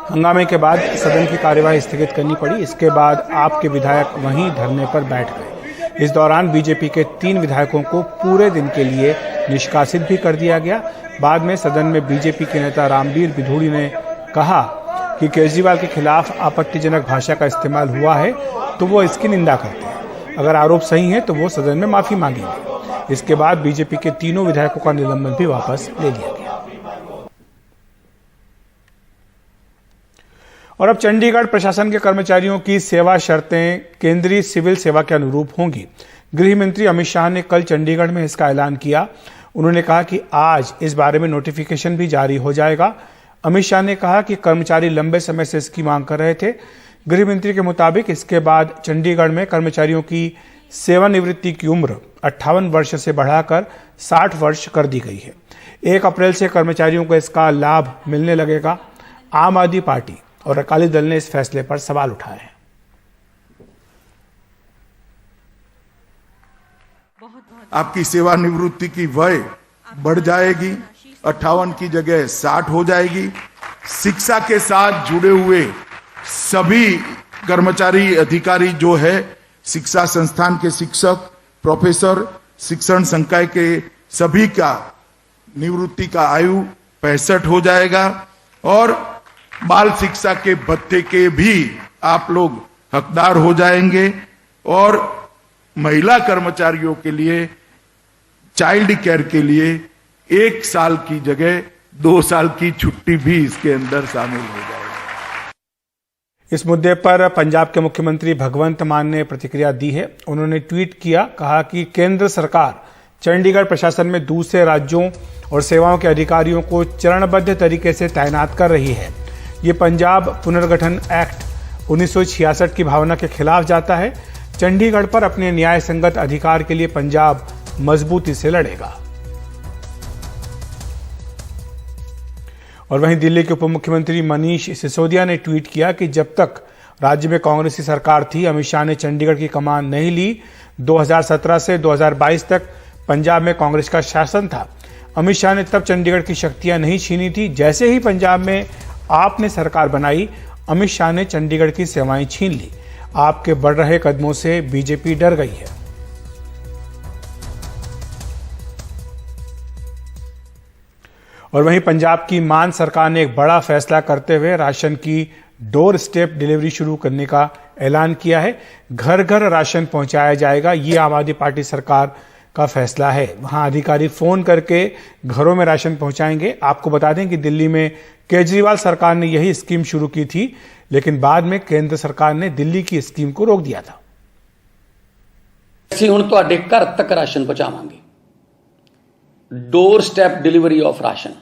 हंगामे के बाद सदन की कार्यवाही स्थगित करनी पड़ी। इसके बाद आपके विधायक वहीं धरने पर बैठ गए। इस दौरान बीजेपी के 3 विधायकों को पूरे दिन के लिए निष्कासित भी कर दिया गया। बाद में सदन में बीजेपी के नेता रामबीर बिधूड़ी ने कहा कि केजरीवाल के खिलाफ आपत्तिजनक भाषा का इस्तेमाल हुआ है तो वो इसकी निंदा करते हैं। अगर आरोप सही है तो वो सदन में माफी मांगेंगे। इसके बाद बीजेपी के तीनों विधायकों का निलंबन भी वापस ले लिया गया। और अब चंडीगढ़ प्रशासन के कर्मचारियों की सेवा शर्तें केंद्रीय सिविल सेवा के अनुरूप होंगी। गृह मंत्री अमित शाह ने कल चंडीगढ़ में इसका ऐलान किया। उन्होंने कहा कि आज इस बारे में नोटिफिकेशन भी जारी हो जाएगा। अमित शाह ने कहा कि कर्मचारी लंबे समय से इसकी मांग कर रहे थे। गृह मंत्री के मुताबिक इसके बाद चंडीगढ़ में कर्मचारियों की सेवानिवृत्ति की उम्र 58 वर्ष से बढ़ाकर 60 वर्ष कर दी गई है। 1 अप्रैल से कर्मचारियों को इसका लाभ मिलने लगेगा। आम आदमी पार्टी और अकाली दल ने इस फैसले पर सवाल उठाए हैं। आपकी सेवानिवृत्ति की वय बढ़ जाएगी, 58 की जगह 60 हो जाएगी। शिक्षा के साथ जुड़े हुए सभी कर्मचारी अधिकारी जो है, शिक्षा संस्थान के शिक्षक, प्रोफेसर, शिक्षण संकाय के सभी का निवृत्ति का आयु 65 हो जाएगा और बाल शिक्षा के भत्ते के भी आप लोग हकदार हो जाएंगे। और महिला कर्मचारियों के लिए चाइल्ड केयर के लिए 1 साल की जगह 2 साल की छुट्टी भी इसके अंदर शामिल हो जाएगी। इस मुद्दे पर पंजाब के मुख्यमंत्री भगवंत मान ने प्रतिक्रिया दी है। उन्होंने ट्वीट किया, कहा कि केंद्र सरकार चंडीगढ़ प्रशासन में दूसरे राज्यों और सेवाओं के अधिकारियों को चरणबद्ध तरीके से तैनात कर रही है। ये पंजाब पुनर्गठन एक्ट 1966 की भावना के खिलाफ जाता है। चंडीगढ़ पर अपने न्याय संगत अधिकार के लिए पंजाब मजबूती से लड़ेगा। और वहीं दिल्ली के उप मुख्यमंत्री मनीष सिसोदिया ने ट्वीट किया कि जब तक राज्य में कांग्रेस की सरकार थी, अमित शाह ने चंडीगढ़ की कमान नहीं ली। 2017 से 2022 तक पंजाब में कांग्रेस का शासन था। अमित शाह ने तब चंडीगढ़ की शक्तियां नहीं छीनी थी। जैसे ही पंजाब में आपने सरकार बनाई, अमित शाह ने चंडीगढ़ की सेवाएं छीन ली। आपके बढ़ रहे कदमों से बीजेपी डर गई है। और वहीं पंजाब की मान सरकार ने एक बड़ा फैसला करते हुए राशन की डोर स्टेप डिलीवरी शुरू करने का ऐलान किया है। घर घर राशन पहुंचाया जाएगा। ये आम आदमी पार्टी सरकार का फैसला है। वहां अधिकारी फोन करके घरों में राशन पहुंचाएंगे। आपको बता दें कि दिल्ली में केजरीवाल सरकार ने यही स्कीम शुरू की थी, लेकिन बाद में केंद्र सरकार ने दिल्ली की स्कीम को रोक दिया था। ਅਸੀਂ ਹੁਣ ਤੁਹਾਡੇ ਘਰ ਤੱਕ ਰਾਸ਼ਨ ਪਹੁੰਚਾਵਾਂਗੇ। Door step delivery of ration,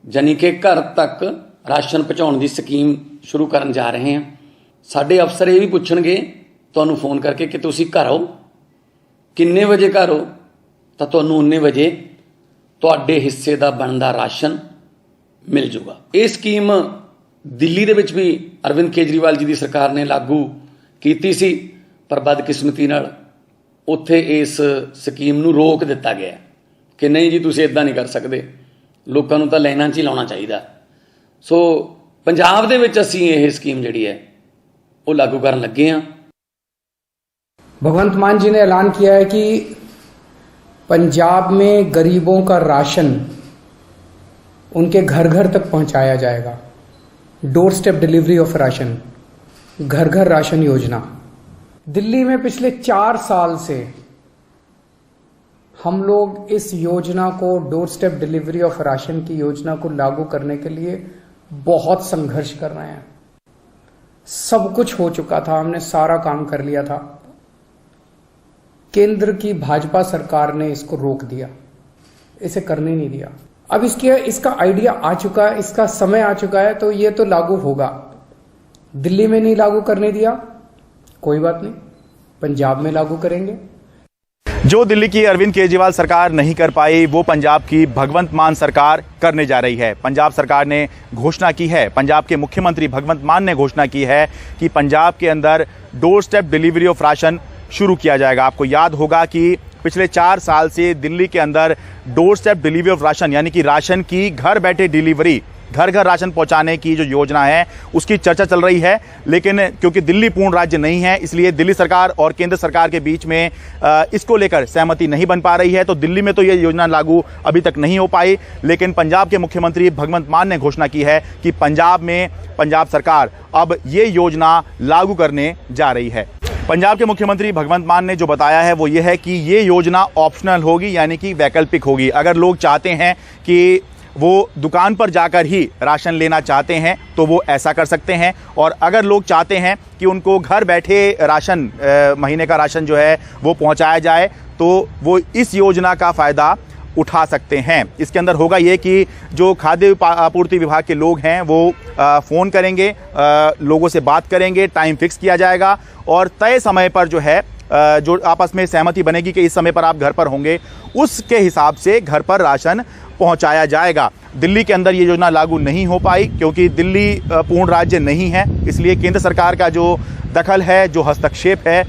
ਯਾਨੀ ਕਿ ਘਰ ਤੱਕ ਰਾਸ਼ਨ ਪਹੁੰਚਾਉਣ ਦੀ ਸਕੀਮ ਸ਼ੁਰੂ ਕਰਨ ਜਾ ਰਹੇ ਹਾਂ। ਸਾਡੇ ਅਫਸਰ ਇਹ ਵੀ ਪੁੱਛਣਗੇ ਤੁਹਾਨੂੰ ਫੋਨ ਕਰਕੇ ਕਿ ਤੁਸੀਂ ਘਰ ਆਓ, ਕਿੰਨੇ ਵਜੇ ਘਰ ਹੋ, ਤਾਂ ਤੁਹਾਨੂੰ ਉਨੇ ਵਜੇ ਤੁਹਾਡੇ ਹਿੱਸੇ ਦਾ ਬਣਦਾ ਰਾਸ਼ਨ ਮਿਲ ਜੂਗਾ। ਇਹ ਸਕੀਮ ਦਿੱਲੀ ਦੇ ਵਿੱਚ ਵੀ ਅਰਵਿੰਦ ਕੇਜਰੀਵਾਲ ਜੀ ਦੀ ਸਰਕਾਰ ਨੇ ਲਾਗੂ ਕੀਤੀ ਸੀ, ਪਰ ਬਦਕਿਸਮਤੀ ਨਾਲ ਉੱਥੇ ਇਸ ਸਕੀਮ ਨੂੰ ਰੋਕ ਦਿੱਤਾ ਗਿਆ ਕਿ ਨਹੀਂ ਜੀ ਤੁਸੀਂ ਇਦਾਂ ਨਹੀਂ ਕਰ ਸਕਦੇ, ਲੋਕਾਂ ਨੂੰ ਤਾਂ ਲਾਈਨਾਂ 'ਚ ਹੀ ਲਾਉਣਾ ਚਾਹੀਦਾ। ਸੋ ਪੰਜਾਬ ਦੇ ਵਿੱਚ ਅਸੀਂ ਇਹ ਸਕੀਮ ਜਿਹੜੀ ਹੈ ਉਹ ਲਾਗੂ ਕਰਨ ਲੱਗੇ ਹਾਂ। भगवंत मान जी ने ऐलान किया है कि पंजाब में गरीबों का राशन उनके घर घर तक पहुंचाया जाएगा। Door step delivery of ration, घर घर राशन योजना। दिल्ली में पिछले 4 साल से हम लोग इस योजना को, door step delivery of ration की योजना को लागू करने के लिए बहुत संघर्ष कर रहे हैं। सब कुछ हो चुका था, हमने सारा काम कर लिया था। केंद्र की भाजपा सरकार ने इसको रोक दिया, इसे करने नहीं दिया। अब इसका आइडिया आ चुका है, इसका समय आ चुका है, तो ये तो लागू होगा। दिल्ली में नहीं लागू करने दिया, कोई बात नहीं, पंजाब में लागू करेंगे। जो दिल्ली की अरविंद केजरीवाल सरकार नहीं कर पाई, वो पंजाब की भगवंत मान सरकार करने जा रही है। पंजाब सरकार ने घोषणा की है, पंजाब के मुख्यमंत्री भगवंत मान ने घोषणा की है कि पंजाब के अंदर door step delivery of ration शुरू किया जाएगा। आपको याद होगा कि पिछले 4 साल से दिल्ली के अंदर door step delivery of ration यानी कि राशन की घर बैठे डिलीवरी, घर घर राशन पहुंचाने की जो योजना है उसकी चर्चा चल रही है। लेकिन क्योंकि दिल्ली पूर्ण राज्य नहीं है, इसलिए दिल्ली सरकार और केंद्र सरकार के बीच में इसको लेकर सहमति नहीं बन पा रही है। तो दिल्ली में तो ये योजना लागू अभी तक नहीं हो पाई, लेकिन पंजाब के मुख्यमंत्री भगवंत मान ने घोषणा की है कि पंजाब में पंजाब सरकार अब ये योजना लागू करने जा रही है। पंजाब के मुख्यमंत्री भगवंत मान ने जो बताया है वो ये है कि ये योजना ऑप्शनल होगी, यानी कि वैकल्पिक होगी। अगर लोग चाहते हैं कि वो दुकान पर जाकर ही राशन लेना चाहते हैं तो वो ऐसा कर सकते हैं, और अगर लोग चाहते हैं कि उनको घर बैठे राशन, महीने का राशन जो है वो पहुंचाया जाए, तो वो इस योजना का फ़ायदा उठा सकते हैं। इसके अंदर होगा ये कि जो खाद्य आपूर्ति विभाग के लोग हैं वो फ़ोन करेंगे, लोगों से बात करेंगे, टाइम फिक्स किया जाएगा और तय समय पर जो है जो आपस में सहमति बनेगी कि इस समय पर आप घर पर होंगे, उसके हिसाब से घर पर राशन पहुंचाया जाएगा। दिल्ली के अंदर ये योजना लागू नहीं हो पाई क्योंकि दिल्ली पूर्ण राज्य नहीं है, इसलिए केंद्र सरकार का जो दखल है, जो हस्तक्षेप है,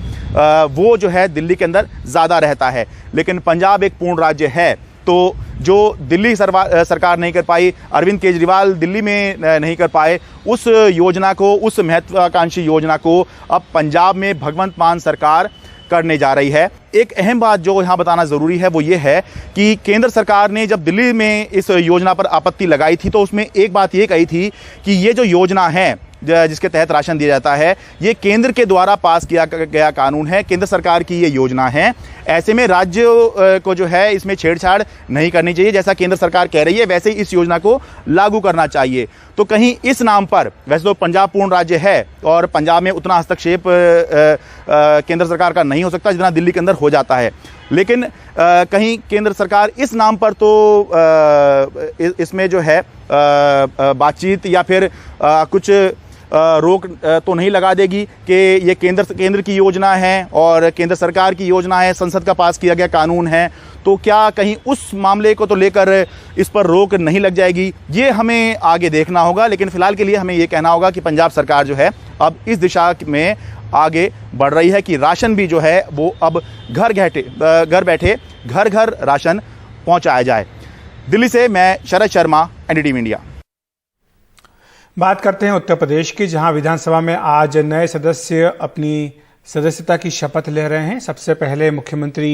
वो जो है दिल्ली के अंदर ज़्यादा रहता है। लेकिन पंजाब एक पूर्ण राज्य है, तो जो दिल्ली सरकार नहीं कर पाई, अरविंद केजरीवाल दिल्ली में नहीं कर पाए, उस योजना को, उस महत्वाकांक्षी योजना को अब पंजाब में भगवंत मान सरकार करने जा रही है। एक अहम बात जो यहाँ बताना ज़रूरी है वो ये है कि केंद्र सरकार ने जब दिल्ली में इस योजना पर आपत्ति लगाई थी तो उसमें एक बात ये कही थी कि ये जो योजना है जिसके तहत राशन दिया जाता है, ये केंद्र के द्वारा पास किया गया कानून है, केंद्र सरकार की ये योजना है। ऐसे में राज्य को जो है इसमें छेड़छाड़ नहीं करनी चाहिए। जैसा केंद्र सरकार कह रही है वैसे ही इस योजना को लागू करना चाहिए। तो कहीं इस नाम पर, वैसे तो पंजाब पूर्ण राज्य है और पंजाब में उतना हस्तक्षेप केंद्र सरकार का नहीं हो सकता जितना दिल्ली के अंदर हो जाता है, लेकिन कहीं केंद्र सरकार इस नाम पर तो इसमें जो है बातचीत या फिर कुछ रोक तो नहीं लगा देगी कि ये केंद्र की योजना है और केंद्र सरकार की योजना है, संसद का पास किया गया कानून है, तो क्या कहीं उस मामले को तो लेकर इस पर रोक नहीं लग जाएगी, ये हमें आगे देखना होगा। लेकिन फिलहाल के लिए हमें ये कहना होगा कि पंजाब सरकार जो है अब इस दिशा में आगे बढ़ रही है कि राशन भी जो है वो अब घर बैठे घर घर राशन पहुंचाया जाए। दिल्ली से मैं शरद शर्मा, एनडीटीवी इंडिया। बात करते हैं उत्तर प्रदेश की, जहां विधानसभा में आज नए सदस्य अपनी सदस्यता की शपथ ले रहे हैं। सबसे पहले मुख्यमंत्री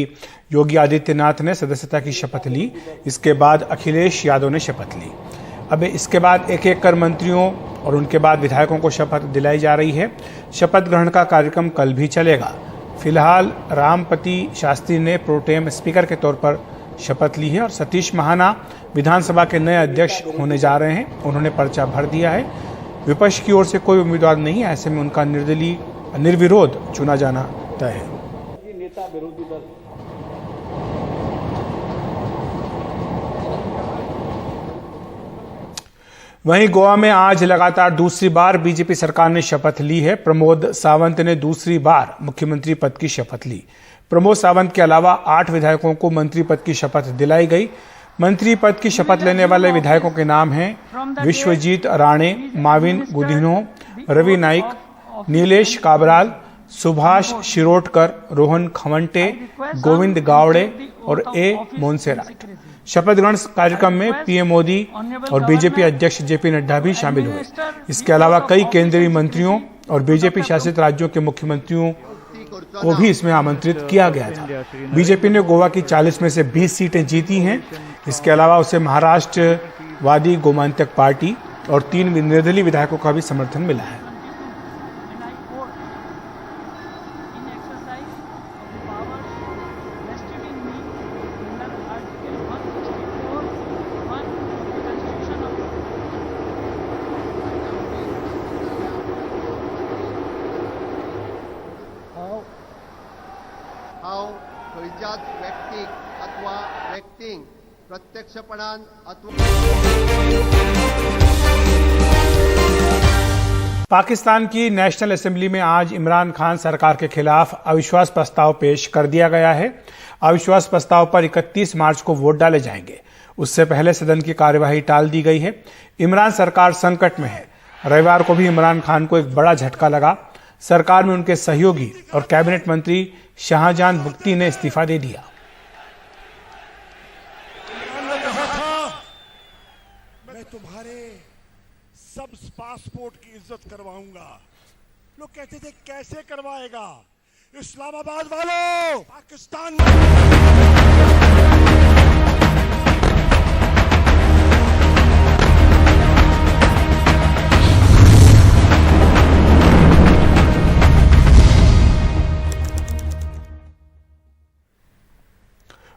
योगी आदित्यनाथ ने सदस्यता की शपथ ली, इसके बाद अखिलेश यादव ने शपथ ली। अब इसके बाद एक एक कर मंत्रियों और उनके बाद विधायकों को शपथ दिलाई जा रही है। शपथ ग्रहण का कार्यक्रम कल भी चलेगा। फिलहाल रामपति शास्त्री ने प्रोटेम स्पीकर के तौर पर शपथ ली है और सतीश महाना विधानसभा के नए अध्यक्ष होने जा रहे हैं। उन्होंने पर्चा भर दिया है। विपक्ष की ओर से कोई उम्मीदवार नहीं है, ऐसे में उनका निर्विरोध चुना जाना तय है। वहीं गोवा में आज लगातार दूसरी बार बीजेपी सरकार ने शपथ ली है। प्रमोद सावंत ने दूसरी बार मुख्यमंत्री पद की शपथ ली। प्रमोद सावंत के अलावा 8 विधायकों को मंत्री पद की शपथ दिलाई गई। मंत्री पद की शपथ लेने वाले विधायकों के नाम हैं विश्वजीत राणे, माविन गुदिन्हो, रवि नाइक, नीलेश काबराल, सुभाष शिरोडकर, रोहन खमंटे, गोविंद गावड़े और ए मोन्सेराट। शपथ ग्रहण कार्यक्रम में पीएम मोदी और बीजेपी अध्यक्ष जेपी नड्डा भी शामिल हुए। इसके अलावा कई केंद्रीय मंत्रियों और बीजेपी शासित राज्यों के मुख्यमंत्रियों को भी इसमें आमंत्रित किया गया था। बीजेपी ने गोवा की 40 में से 20 सीटें जीती हैं। इसके अलावा उसे महाराष्ट्रवादी गोमांतक पार्टी और 3 निर्दलीय विधायकों का भी समर्थन मिला है। खंयच्याच व्यक्तीक अथवा व्यक्तींक प्रत्यक्षपणान पाकिस्तान की नेशनल असेंबली में आज इमरान खान सरकार के खिलाफ अविश्वास प्रस्ताव पेश कर दिया गया है। अविश्वास प्रस्ताव पर 31 मार्च को वोट डाले जाएंगे। उससे पहले सदन की कार्यवाही टाल दी गई है। इमरान सरकार संकट में है। रविवार को भी इमरान खान को एक बड़ा झटका लगा। सरकार में उनके सहयोगी और कैबिनेट मंत्री शाहजहां बुख्ती ने इस्तीफा दे दिया। मैं तुम्हारे सब पासपोर्ट की इज्जत करवाऊंगा। लोग कहते थे कैसे करवाएगा? इस्लामाबाद वालों, पाकिस्तान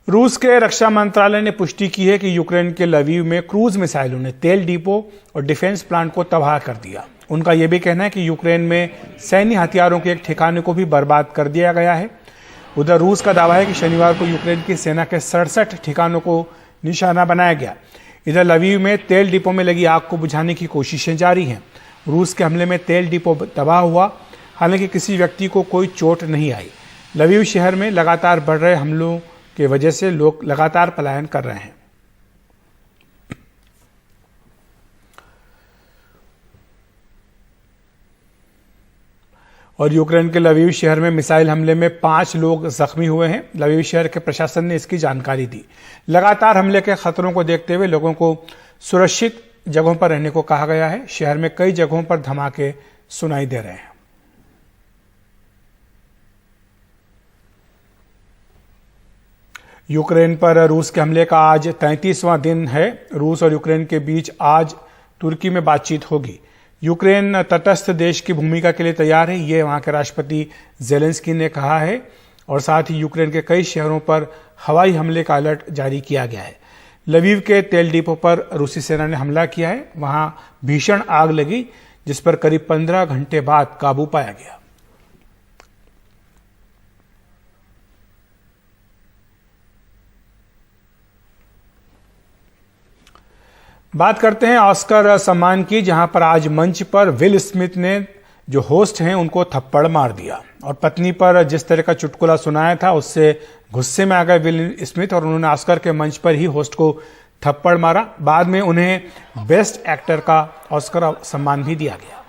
रूस के रक्षा मंत्रालय ने पुष्टि की है कि यूक्रेन के लवीव में क्रूज मिसाइलों ने तेल डिपो और डिफेंस प्लांट को तबाह कर दिया। उनका यह भी कहना है कि यूक्रेन में सैन्य हथियारों के एक ठिकाने को भी बर्बाद कर दिया गया है। उधर रूस का दावा है कि शनिवार को यूक्रेन की सेना के 67 ठिकानों को निशाना बनाया गया। इधर लवीव में तेल डिपो में लगी आग को बुझाने की कोशिशें जारी हैं। रूस के हमले में तेल डिपो तबाह हुआ, हालांकि किसी व्यक्ति को कोई चोट नहीं आई। लवीव शहर में लगातार बढ़ रहे हमलों की वजह से लोग लगातार पलायन कर रहे हैं। और यूक्रेन के लवीव शहर में मिसाइल हमले में 5 लोग जख्मी हुए हैं। लवीव शहर के प्रशासन ने इसकी जानकारी दी। लगातार हमले के खतरों को देखते हुए लोगों को सुरक्षित जगहों पर रहने को कहा गया है। शहर में कई जगहों पर धमाके सुनाई दे रहे हैं। यूक्रेन पर रूस के हमले का आज 33वां दिन है। रूस और यूक्रेन के बीच आज तुर्की में बातचीत होगी। यूक्रेन तटस्थ देश की भूमिका के लिए तैयार है, ये वहां के राष्ट्रपति जेलेंस्की ने कहा है। और साथ ही यूक्रेन के कई शहरों पर हवाई हमले का अलर्ट जारी किया गया है। लवीव के तेल डिपो पर रूसी सेना ने हमला किया है। वहां भीषण आग लगी, जिस पर करीब 15 घंटे बाद काबू पाया गया। बात करते हैं ऑस्कर सम्मान की, जहां पर आज मंच पर विल स्मिथ ने जो होस्ट हैं उनको थप्पड़ मार दिया और पत्नी पर जिस तरह का चुटकुला सुनाया था उससे गुस्से में आ गए विल स्मिथ और उन्होंने ऑस्कर के मंच पर ही होस्ट को थप्पड़ मारा। बाद में उन्हें बेस्ट एक्टर का ऑस्कर सम्मान भी दिया गया।